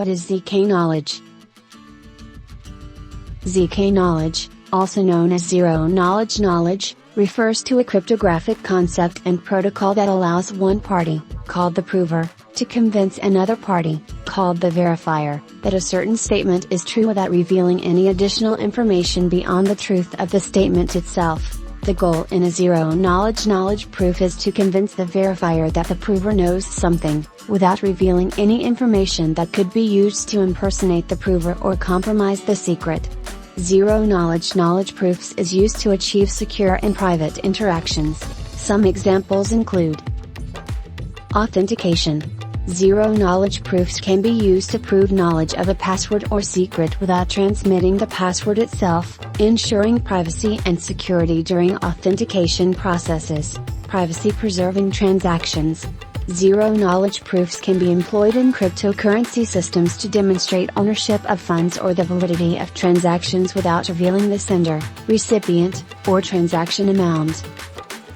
What is zkknowledge? Zk-knowledge, also known as zero-knowledge knowledge, refers to a cryptographic concept and protocol that allows one party, called the prover, to convince another party, called the verifier, that a certain statement is true without revealing any additional information beyond the truth of the statement itself. The goal in a zero-knowledge proof is to convince the verifier that the prover knows something, without revealing any information that could be used to impersonate the prover or compromise the secret. Zero-knowledge proofs is used to achieve secure and private interactions. Some examples include authentication. Zero-knowledge proofs can be used to prove knowledge of a password or secret without transmitting the password itself, ensuring privacy and security during authentication processes. Privacy-preserving transactions. Zero-knowledge proofs can be employed in cryptocurrency systems to demonstrate ownership of funds or the validity of transactions without revealing the sender, recipient, or transaction amount.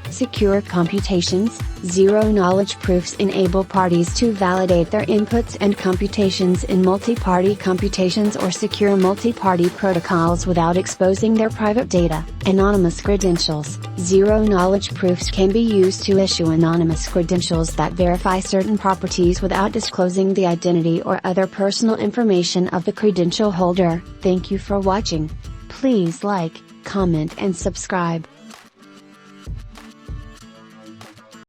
Secure computations. Zero-knowledge proofs enable parties to validate their inputs and computations in multi-party computations or secure multi-party protocols without exposing their private data. Anonymous credentials. Zero-knowledge proofs can be used to issue anonymous credentials that verify certain properties without disclosing the identity or other personal information of the credential holder. Thank you for watching. Please like, comment and subscribe.